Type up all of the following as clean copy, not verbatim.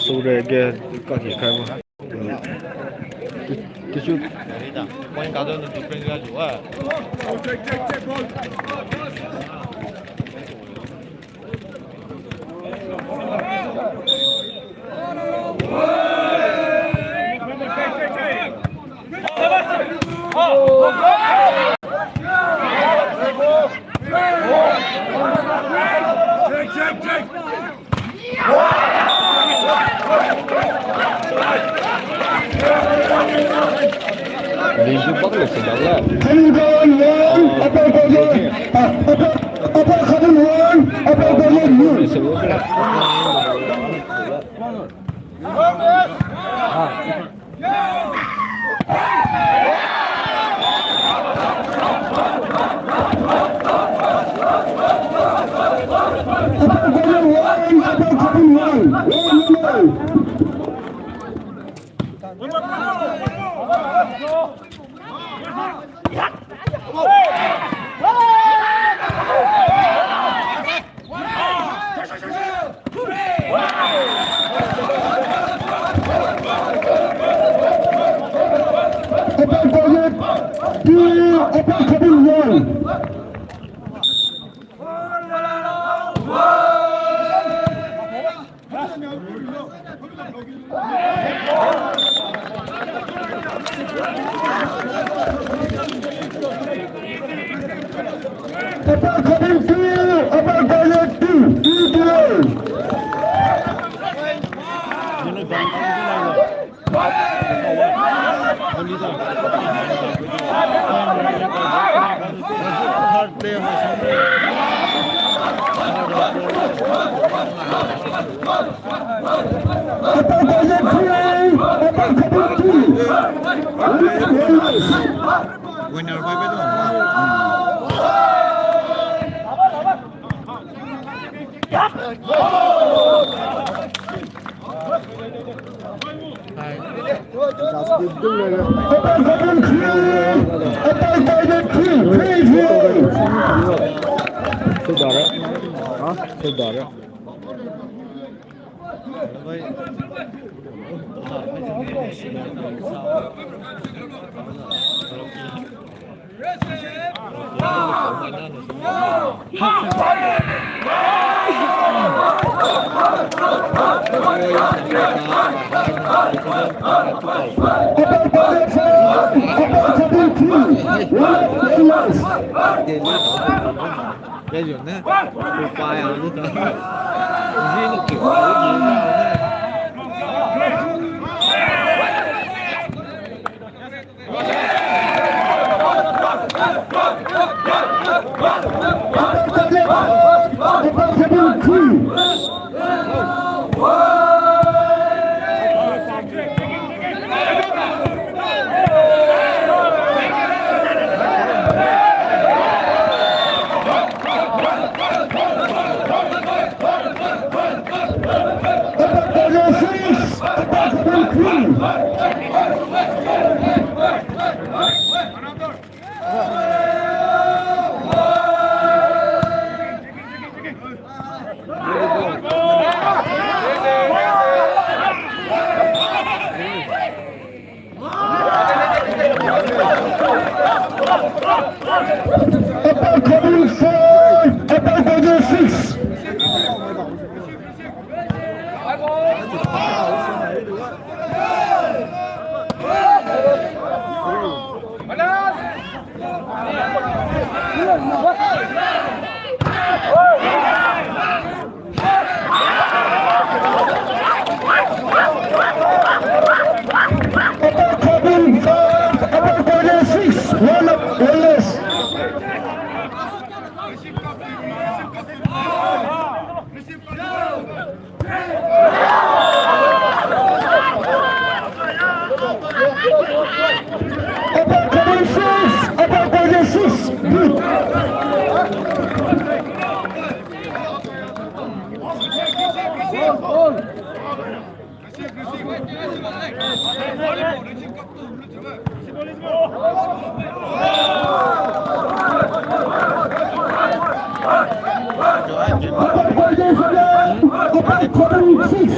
소래게 까기 갈고 কিছু 아니다. 거기 가서는 디펜스 가지고 와. 리뷰 bakıyorsun valla. Kaligon one, upper Korean, upper Korean one, upper Korean one. Upper Korean one, upper Korean one. Upper Korean two, upper Korean one. Upper Korean two, upper Korean two goal. Upper Korean three, upper Korean two. winner by bedo. Upper Korean three, upper Korean two. Sudah sudah Upper Korean four, upper Korean two. Cái chuyện đấy, tôi quay à lúc đó, riêng là kiểu gì nào Upper Korean two. Upper Korean six, upper Korean three. Upper Korean four, upper Korean six. Upper Korean five, upper Korean six. One up, one less. Upper Korean six, upper Korean six. Good. Upper Korean seven, Upper Covering 6.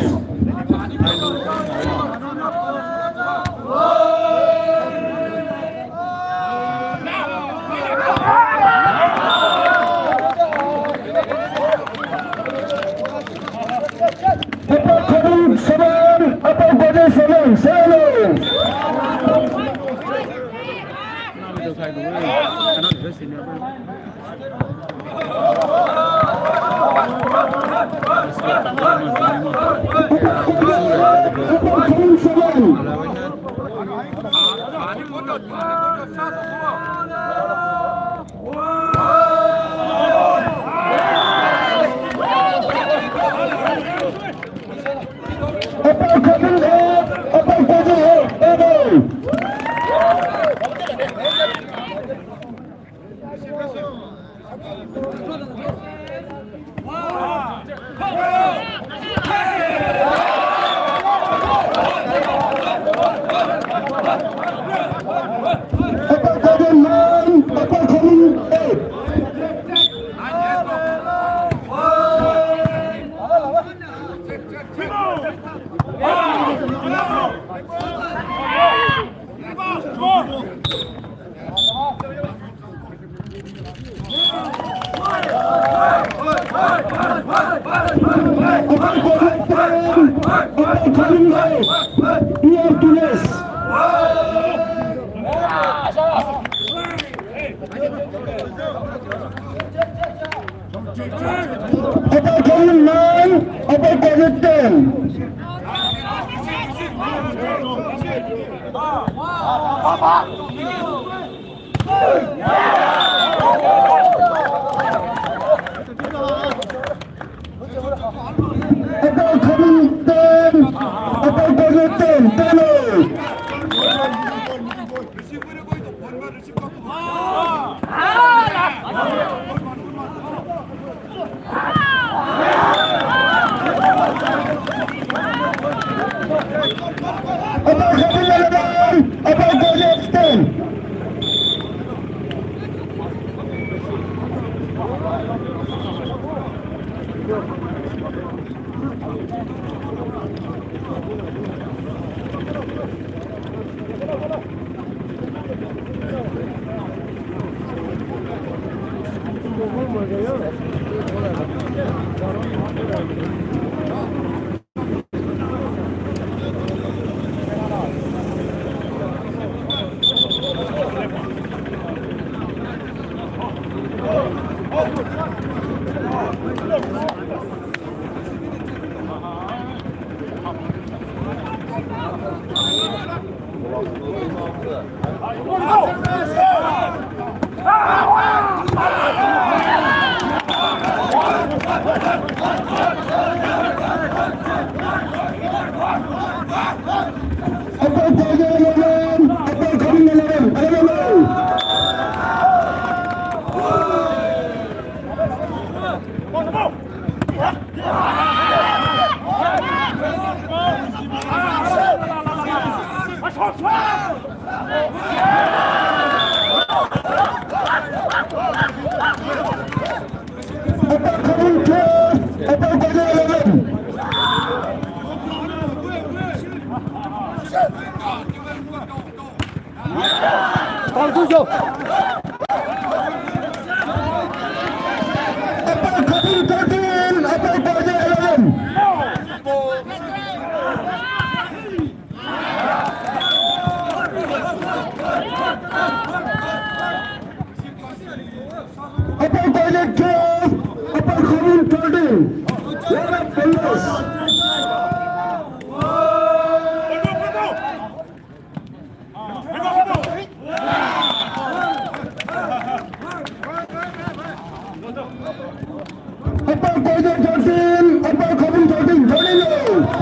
Upper Covering 7. Upper Covering 7. 7. Upper Covering 7. Upper Covering 8. Upper Covering 8. 8. Upper Covering 9. Upper Covering 8. Upper Covering 10. Upper Covering 8. Here to less. Upper Covering 9. Upper Covering 10. Upper Covering 10. Upper Covering 10. 10. Upper Covering 11. Upper Covering 10. Upper Covering 11. Upper Covering 11. 11. Upper Covering 12. Upper Covering 11. Upper Covering 13. Upper Covering 11. Upper Covering 12. Upper Covering 13. 11 fellows. Upper Covering 13. Upper Covering 13. 13.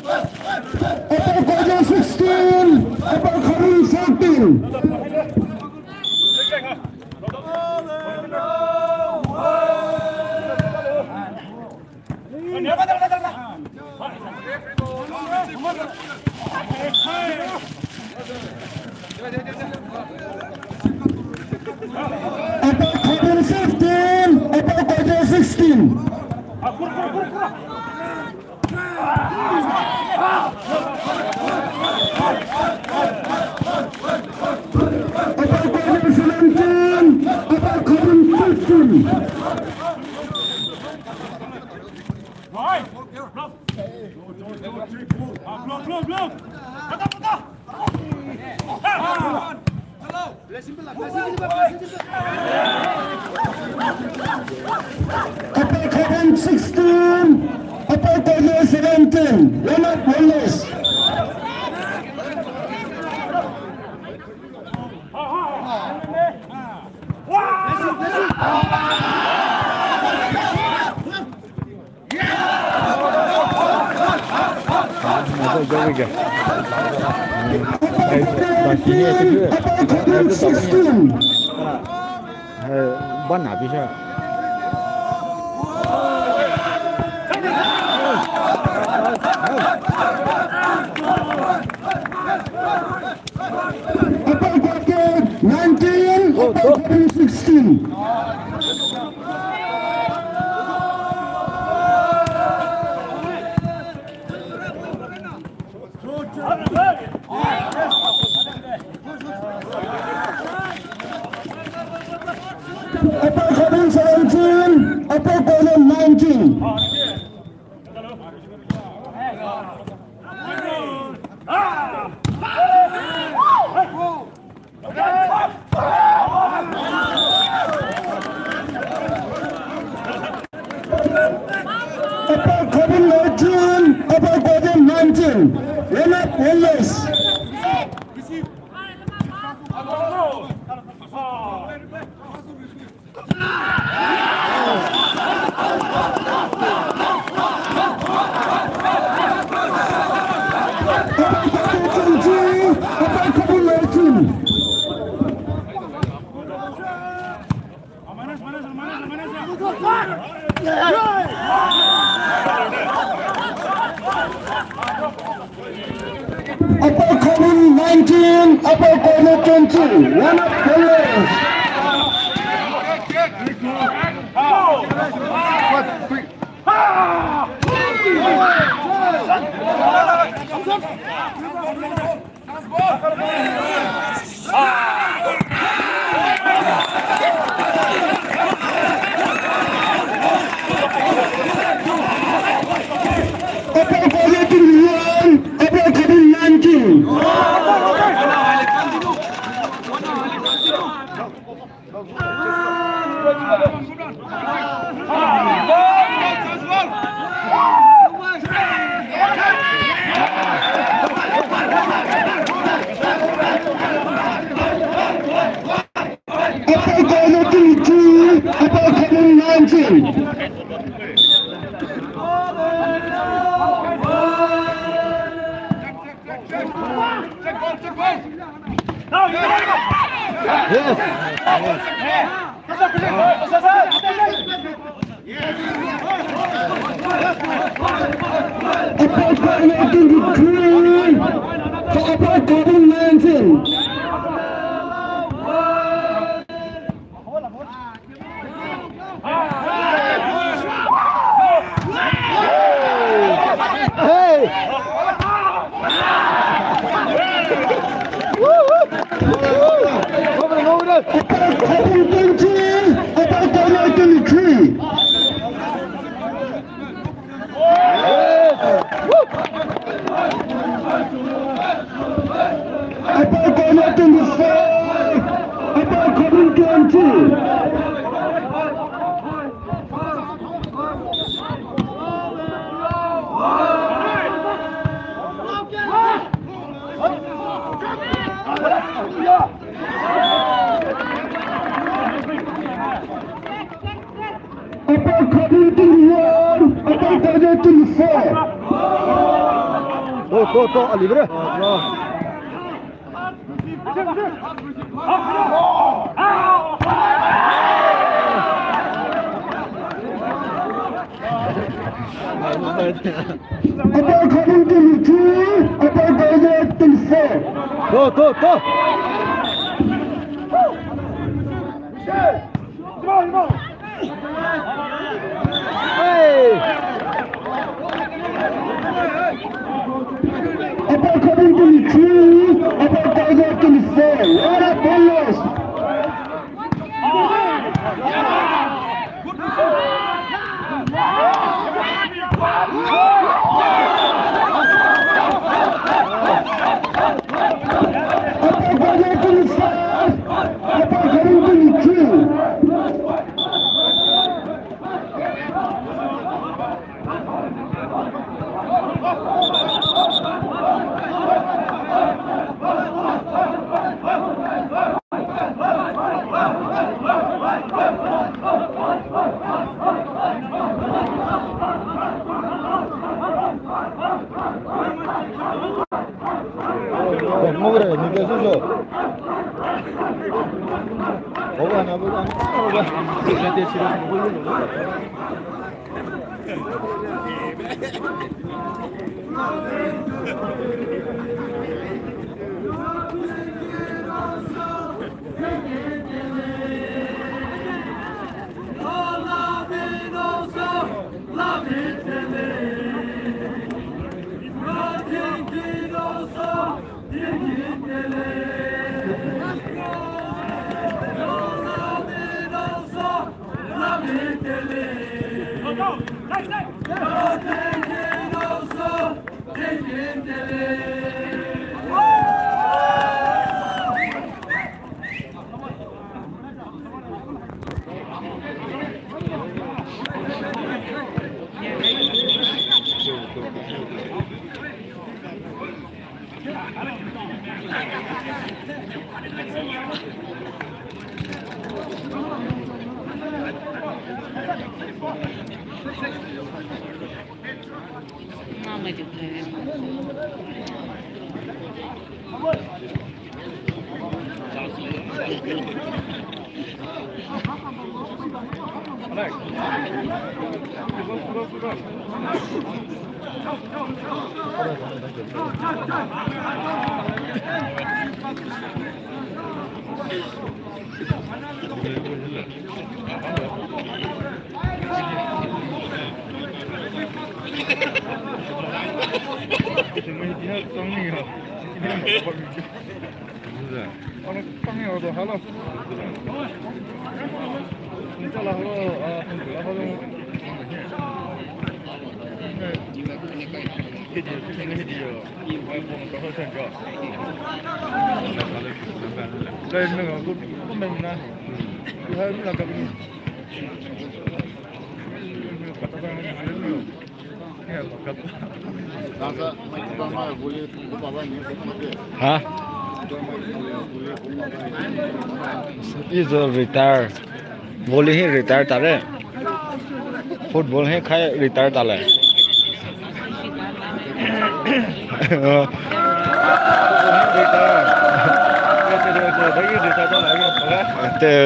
Upper Corner 16, Upper Corner 14. Upper Corner 15, Upper Corner 16. Upper Corner 17, Upper Corner 15. Upper Corner 16, Upper Corner 17. Leonard Wallace. Hadi gel gel. Bak sini ya Upper Corner 16. ban nào bisa. Upper Corner 19, Upper Corner 16. Upper Corner 17, Upper Corner 19. Upper Corner 19, Upper Corner 19. Leonard Wallace. Upper Corner 20, Upper Corner 19. Upper Corner 19, Upper Corner 20. Leonard Wallace. Upper Corner 21, Upper Corner 19. Upper Corner 22, Upper Corner 19. Upper Corner 23, for Upper Corner 19. Upper Corner 20, Upper Corner 23. 24. 또 리브레. About coming to 2, about to 4. 또. 에이. About coming to 2, about to 4. What up, fellas? 먹으래. 니가 주소. 먹어 하나 먹어. 내한테 집에서 먹으려는 거. Mama de Hả? Is retire. Volley he retire tale. Football he khai retire tale.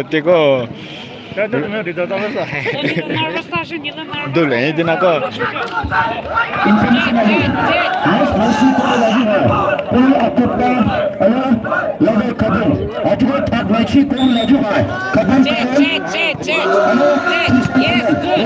Te ko Dulu ini din ako. Yes, good.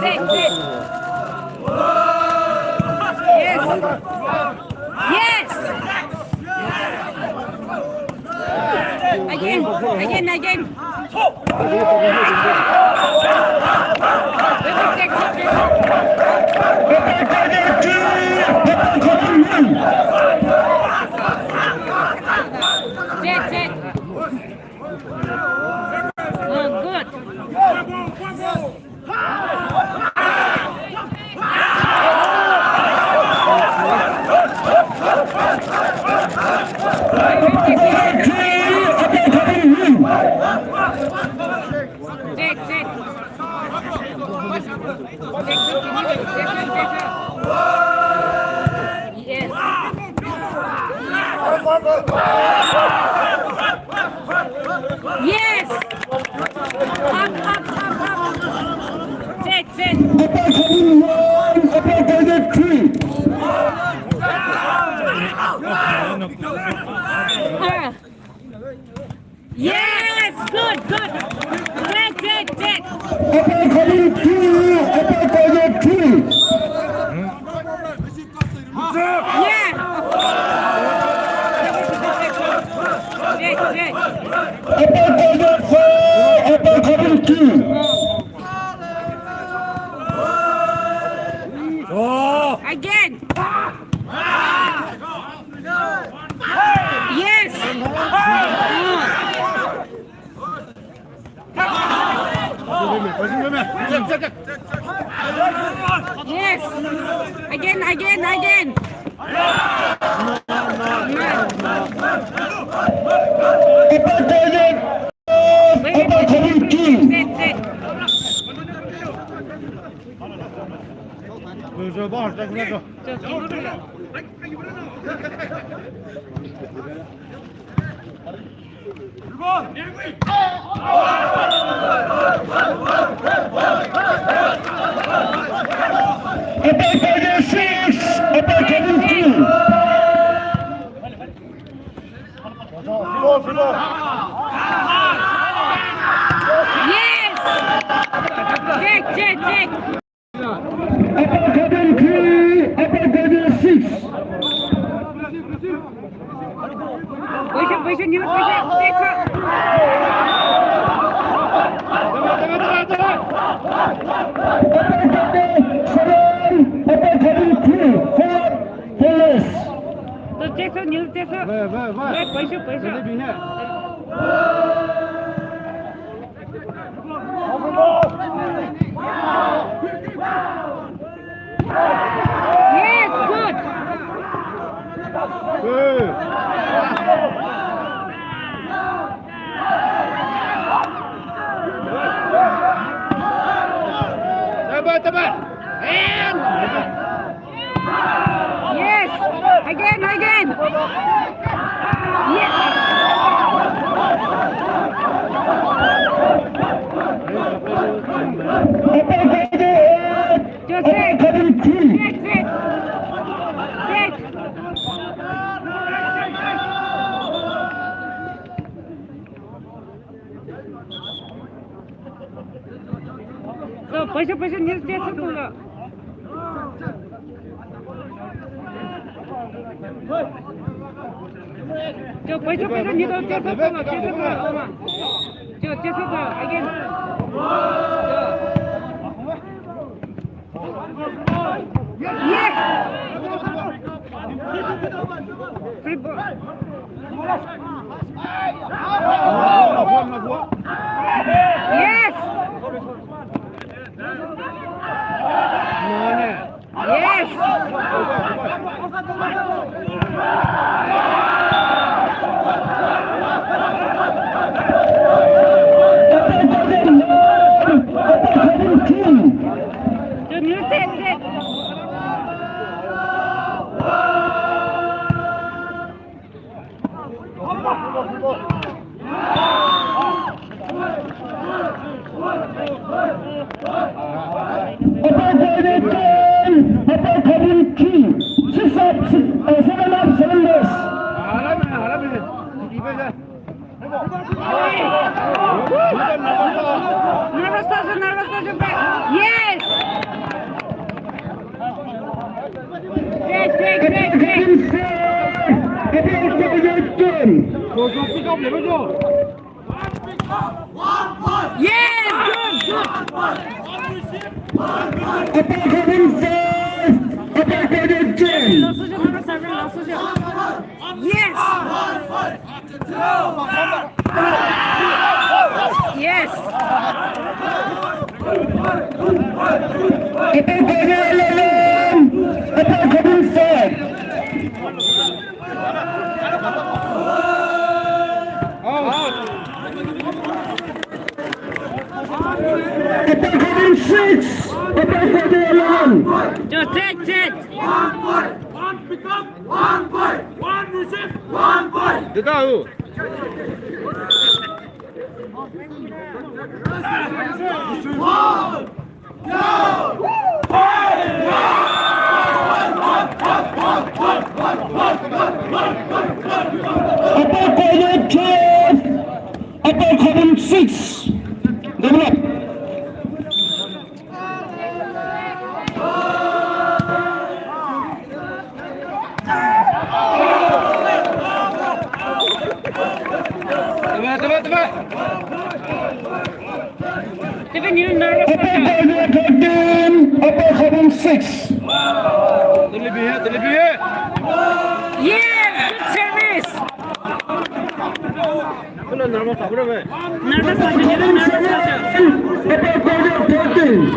Take. Yes. Again. Check. Oh, good. Yes. Yes. Up. Sit. Upper coming 1, upper target 3. Yes. Good. Sit. Upper coming 2, upper target 3. Yeah. Sit. Upper target 4, upper coming 2. Again. Yes. Yes. Again. Upper target 4, upper coming 2. Sit. Upper target 6, upper coming 2. Yes. Sit. Upper coming 3, upper target 6. Position. Take her. Upper target 7, upper coming 3. 4, police. So take her. Position. Yes, good. Yes. Again. Yes. Upper target 8, Just upper sit. coming 3. Sit. So, position needs to again. Yes. Free ball. Yes. Yes. So you sit. Upper target 10, upper coming 3. 6 up, 7 up, 7 less. Nervous person. Yes. Sit. Coming 4, upper target 10. Yes. Good. Upper coming 5, upper target 10. Yes. Yes. Upper target 11, upper coming 5. Upper coming 6, Just check. Dedau. Upper corner 12, upper corner 6. Develop. Tebak. Even you nervous. Upper corner 13, upper corner 6. Terlebih. Yes, good service. Kalau nervous tak berapa? Nervous Sasha, you know nervous Sasha. Upper corner 13.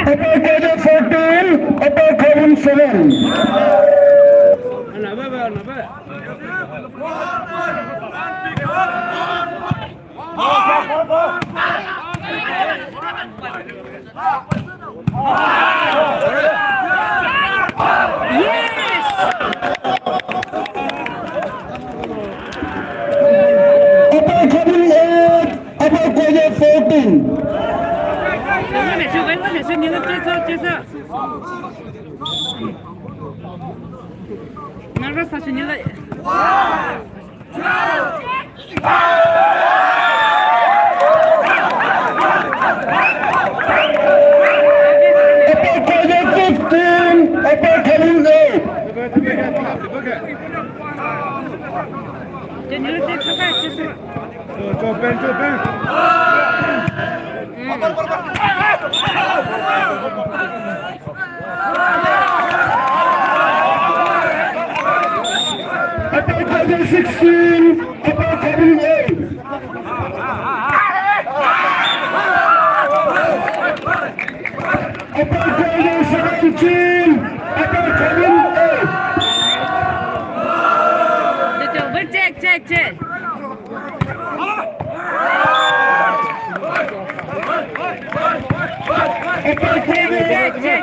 Upper corner 14, upper corner 7. Anak apa? Yes. Upper corner 8, upper corner 14. Ven,你了，接着。Nervous Sasha, you know. Upper corner 15, upper corner 8. Then you take some back, just Copen. Upper corner 16, upper corner 8. Upper corner 17, upper corner 8. check. Check, Yes! Check.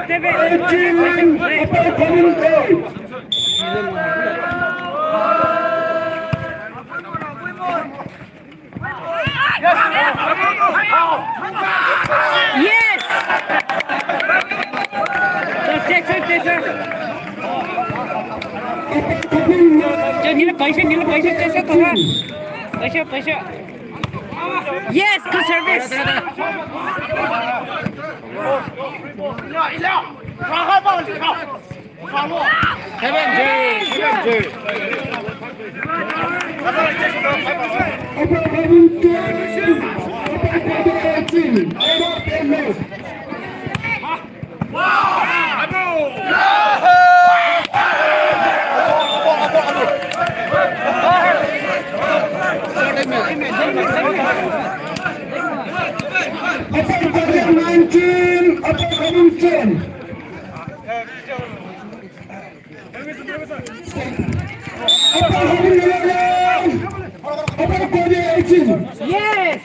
पैसे. Yes, good service. Upper 19, upper 10. Upper 18. Yes.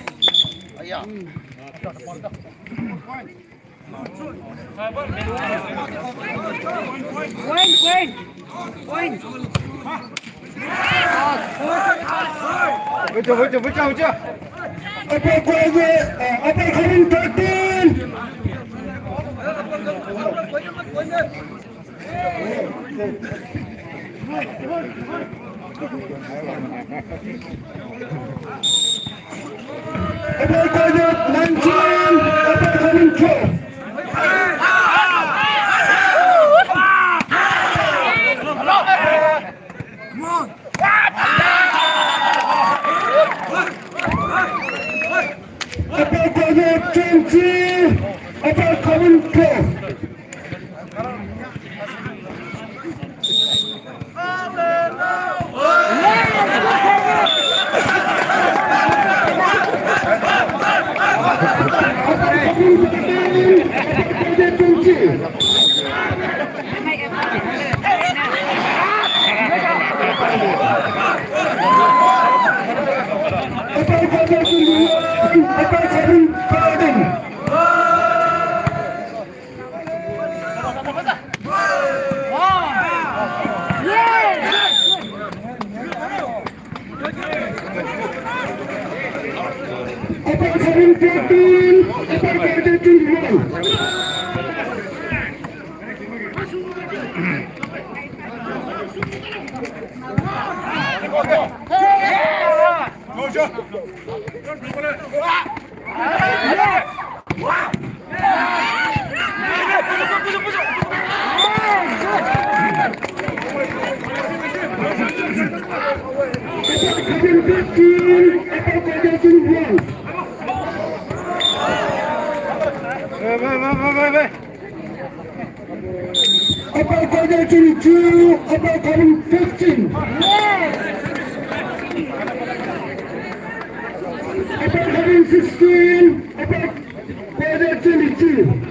Point. Upper graduate, upper coming 13. Upper graduate 19, upper coming 12. Upper graduate 20, upper coming 12. Upper quarter 22, upper coming 15. Upper coming 16, upper quarter 22.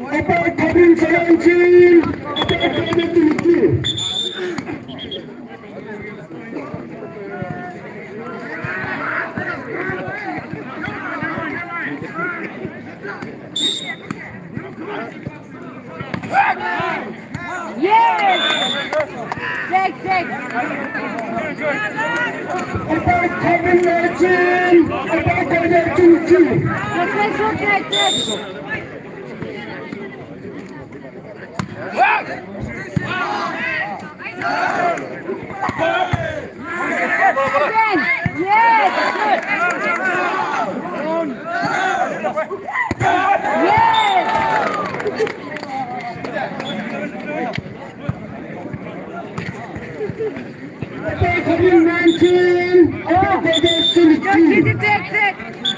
Upper coming 17, upper quarter 22. Take. Upper coming 19, upper quarter 22. Take. Upper coming 19, upper quarter 22. Take.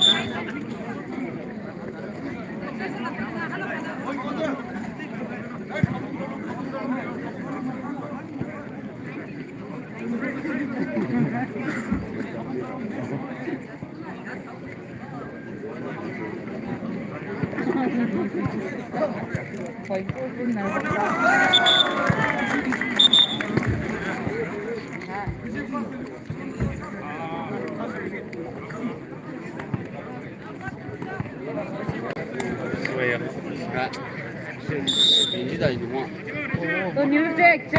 Don't you take.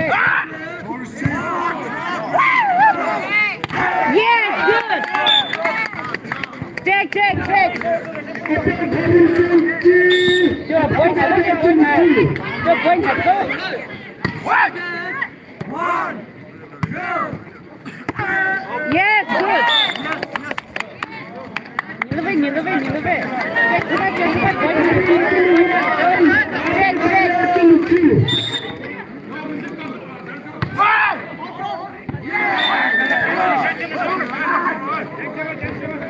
Yes, good. Take. Your point at go. Yes, good. Niluve.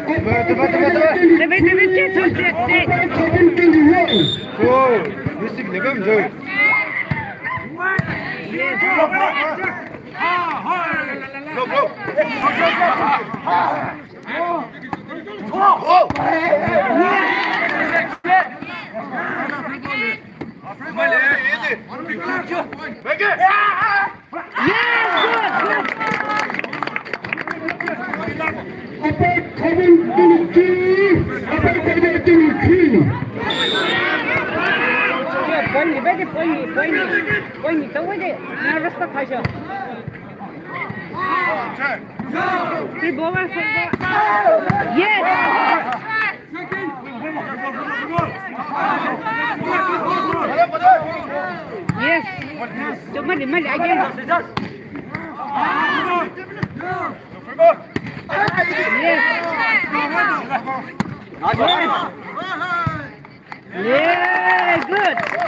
Take. Põe, então vai de. Na resta faixa. Que boa essa. Yes! Yes! Mali, again. Yes! Yeah, good.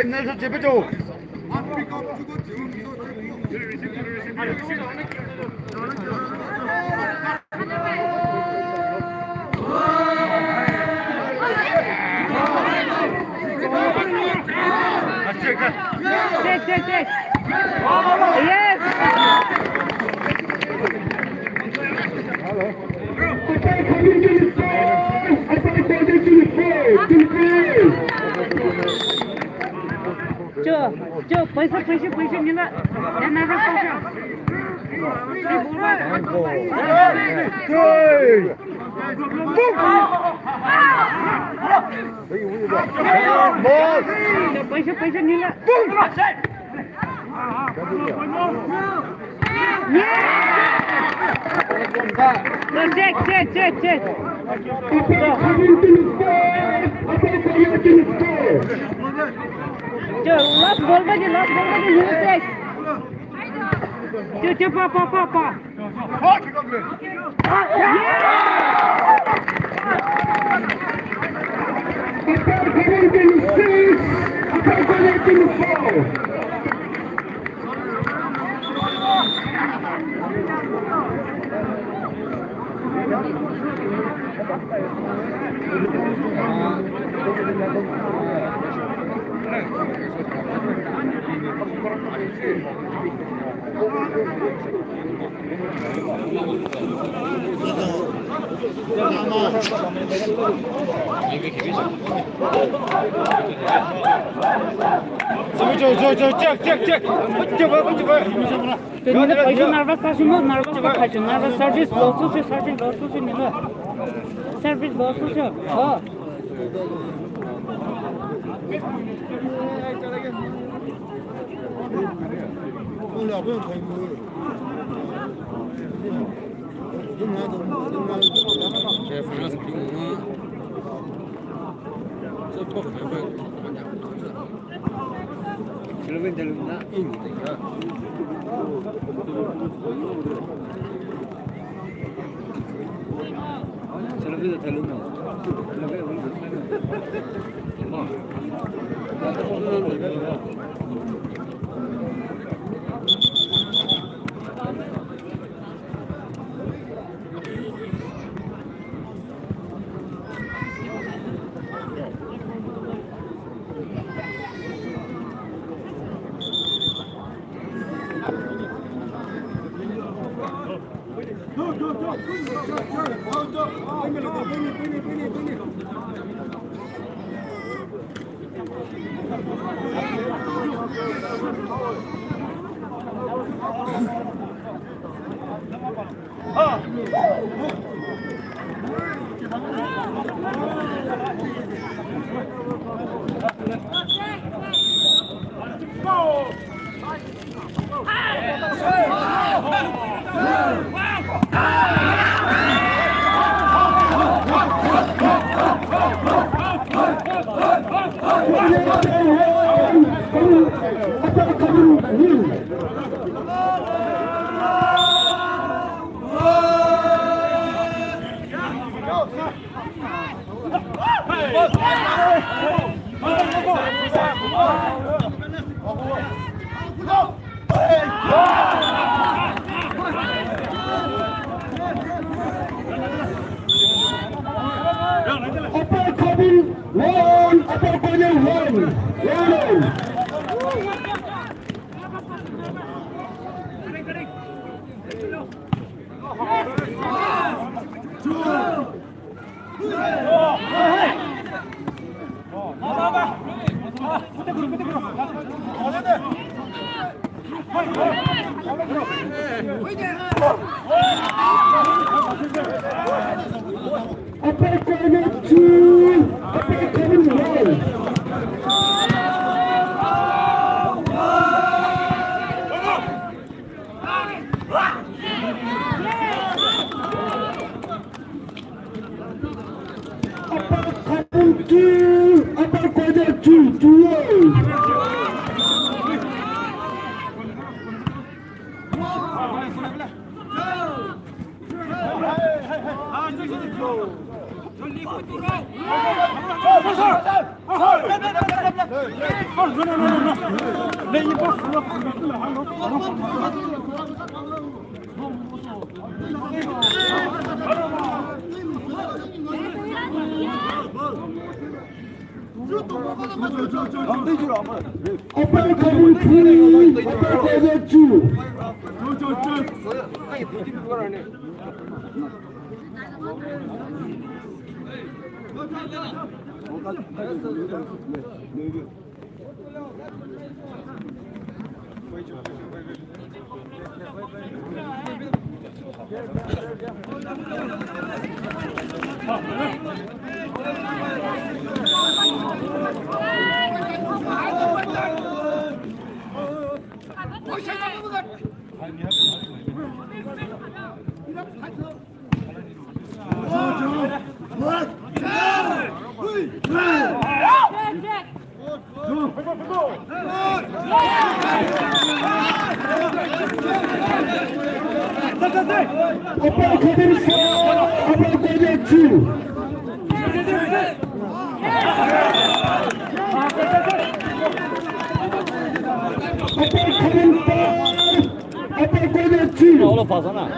내서 집에 줘. Check. Yes. 저 पैसा 니나 나나 가자. पैसा 니나. Check. Last ball bagi you take. Pa. Nervous service Paulo fazana.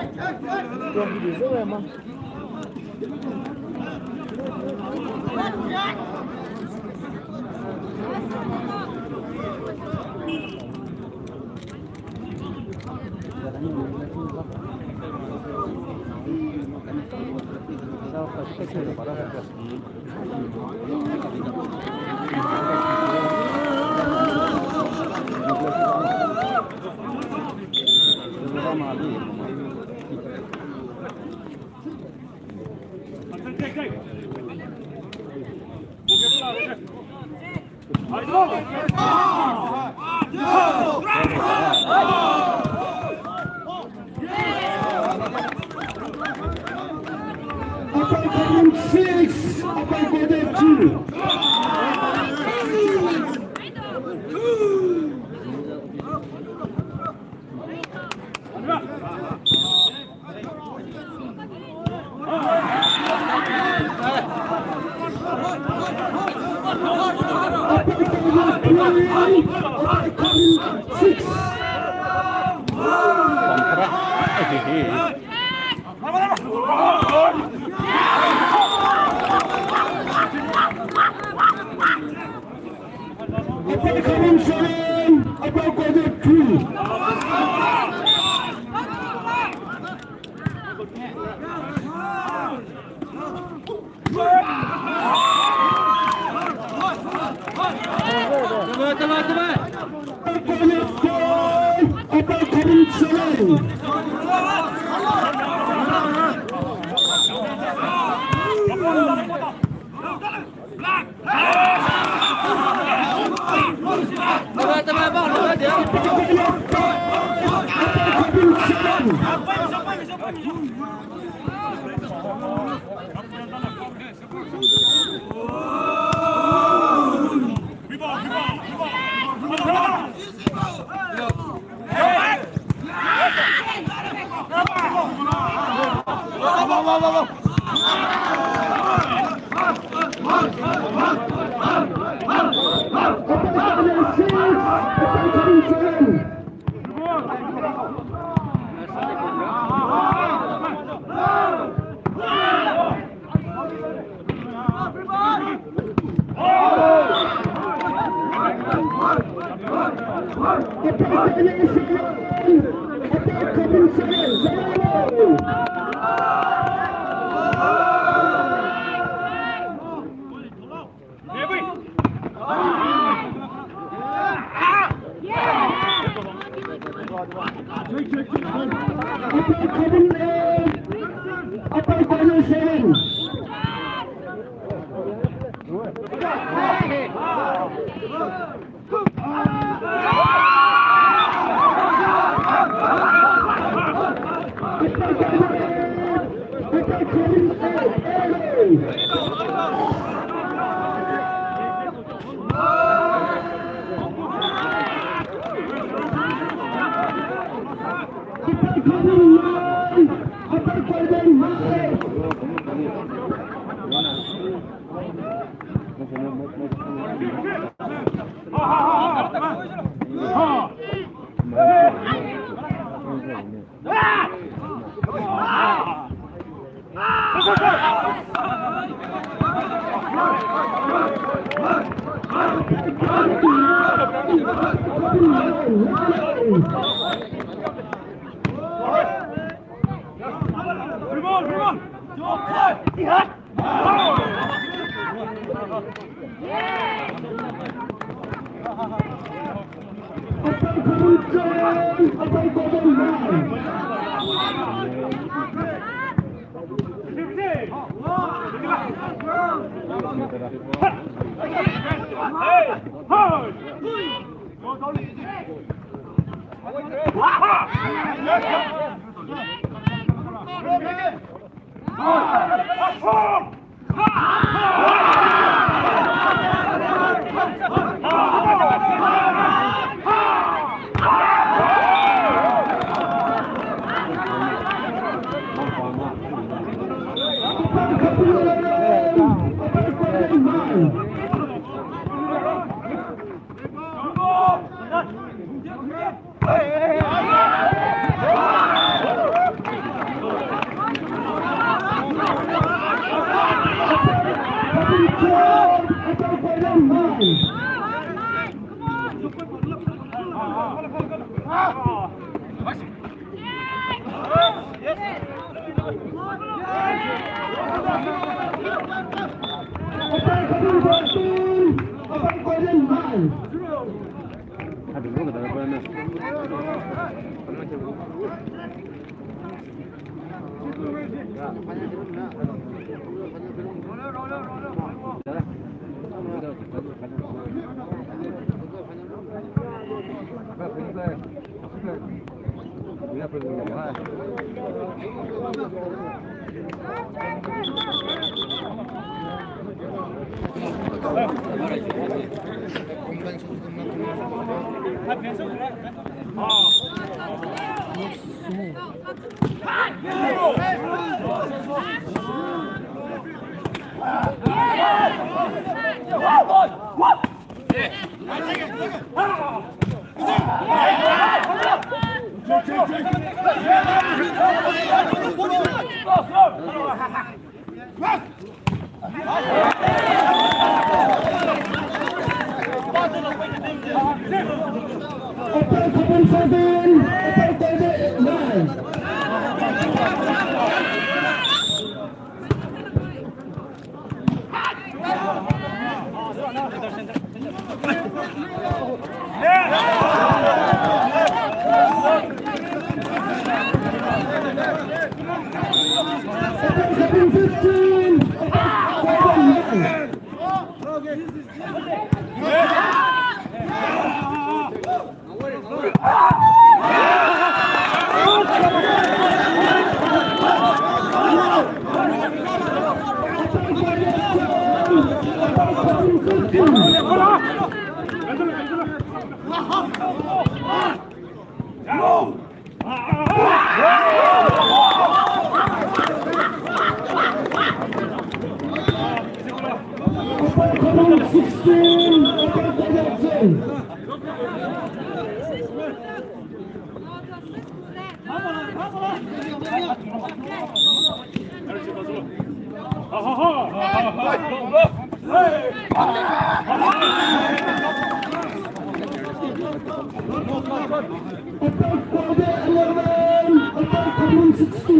Hey!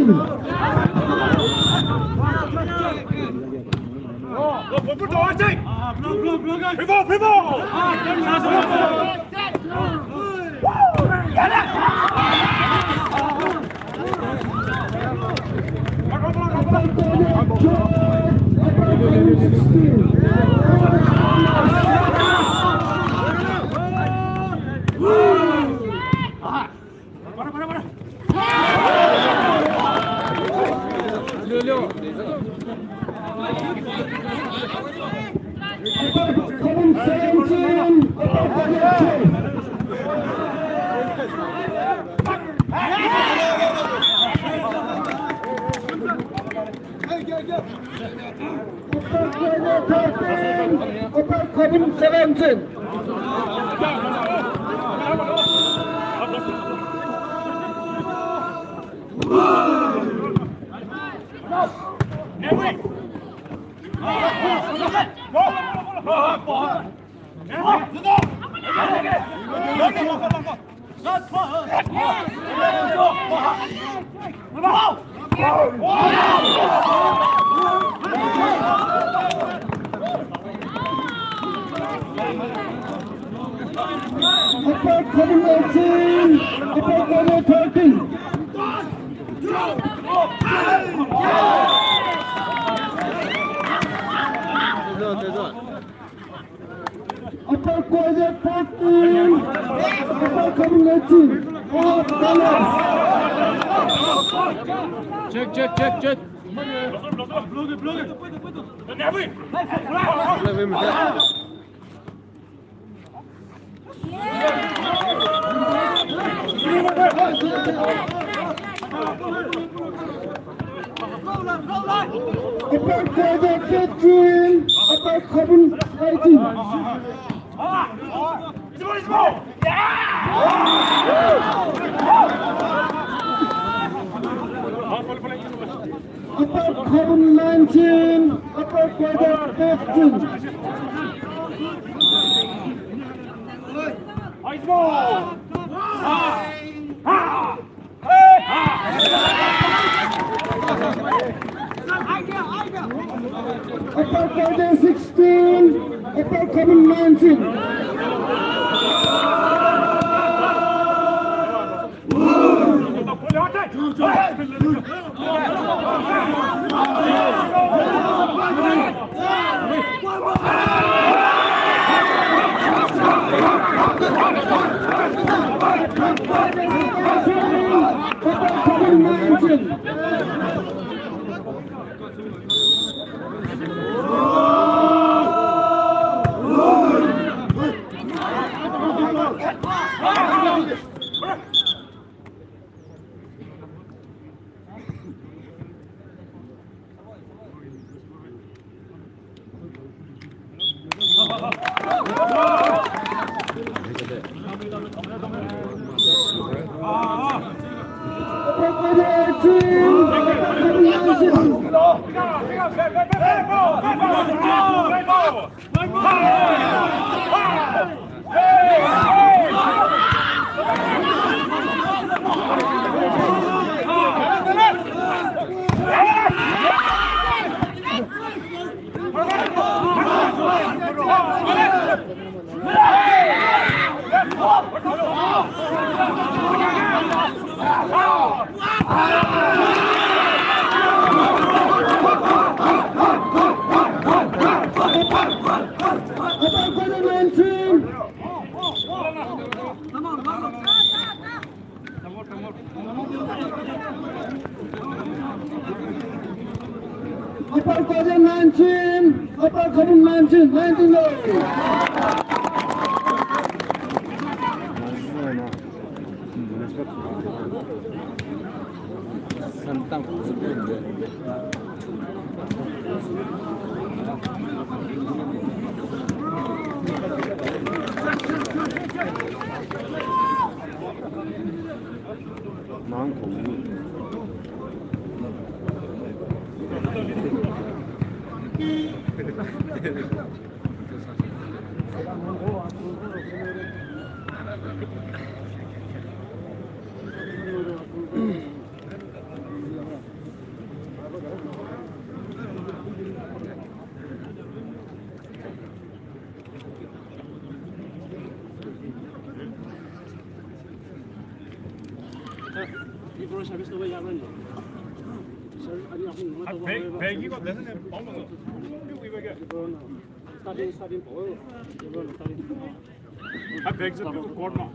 있습니다. Upper 17. Upper 17. Upper 13. Upper quarter 14, upper community, off colors. Check. Upper quarter 15, upper common 18. Upper common 19, upper quarter 15. Upper quarter 16, upper common 19. Upper common 19. Upper quarter 19, upper common 19, 19 산땅 고속도로인데. 많고. 백이고 내 손에 먹는 한 100점 펴고 골마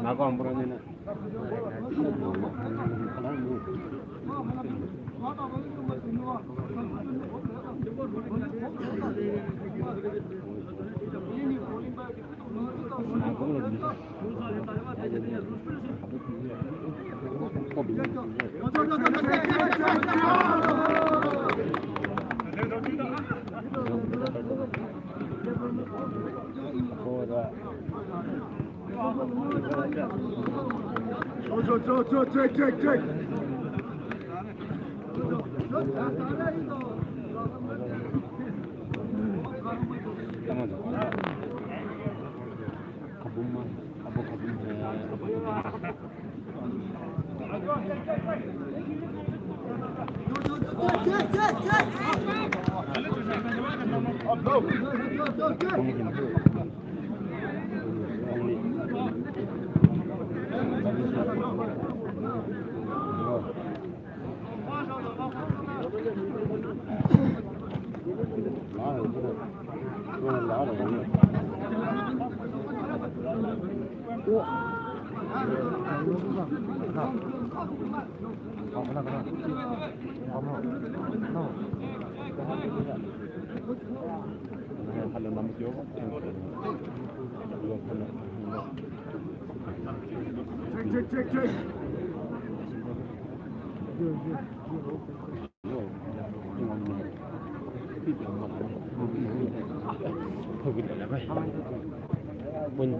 나고 안 보라면은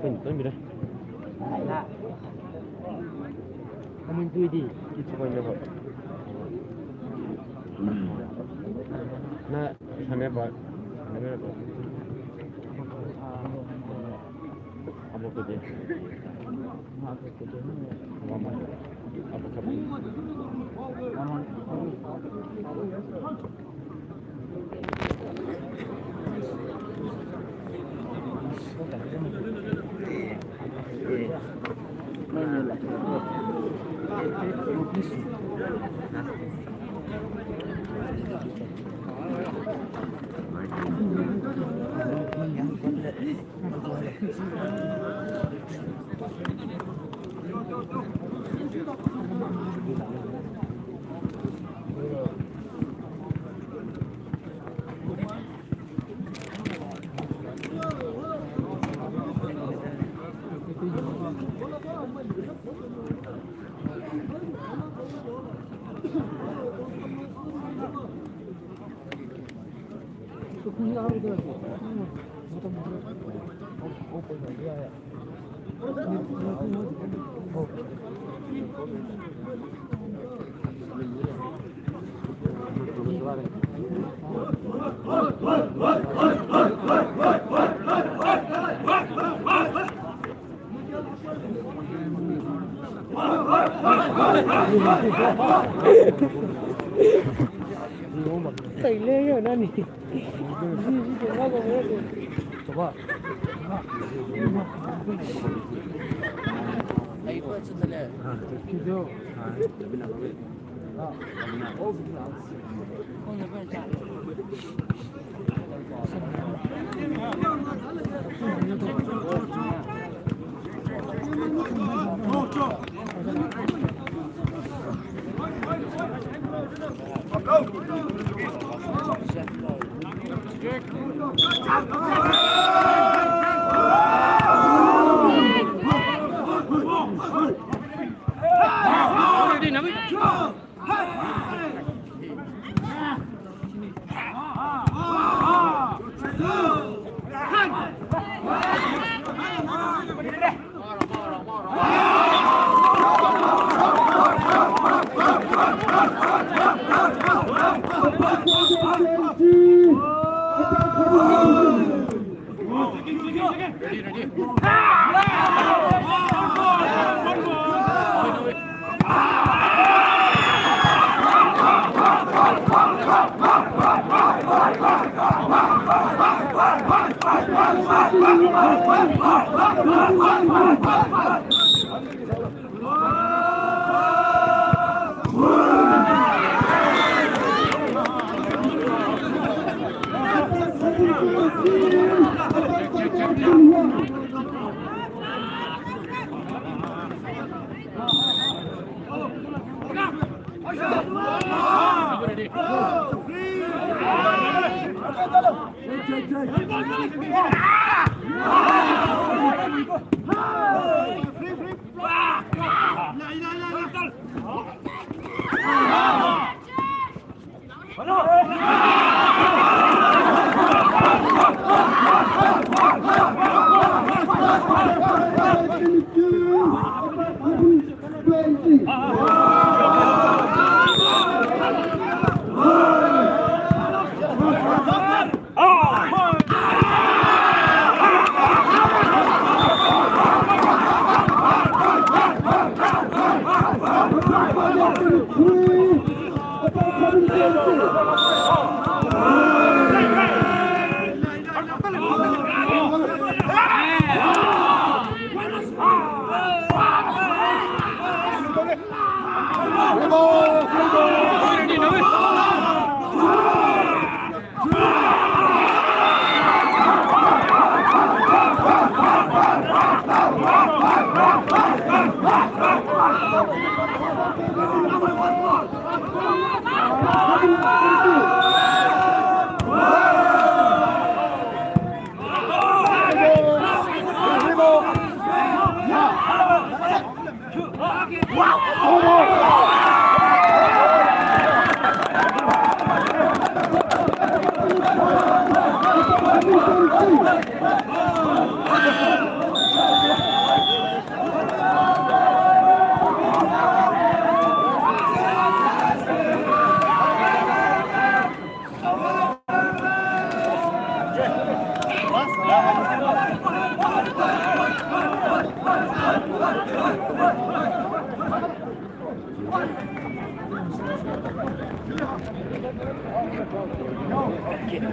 bên bên đây là mình tươi đi chụp ảnh được na hame ba abo ko de mama abo ka Tay lên rồi nè. 저봐.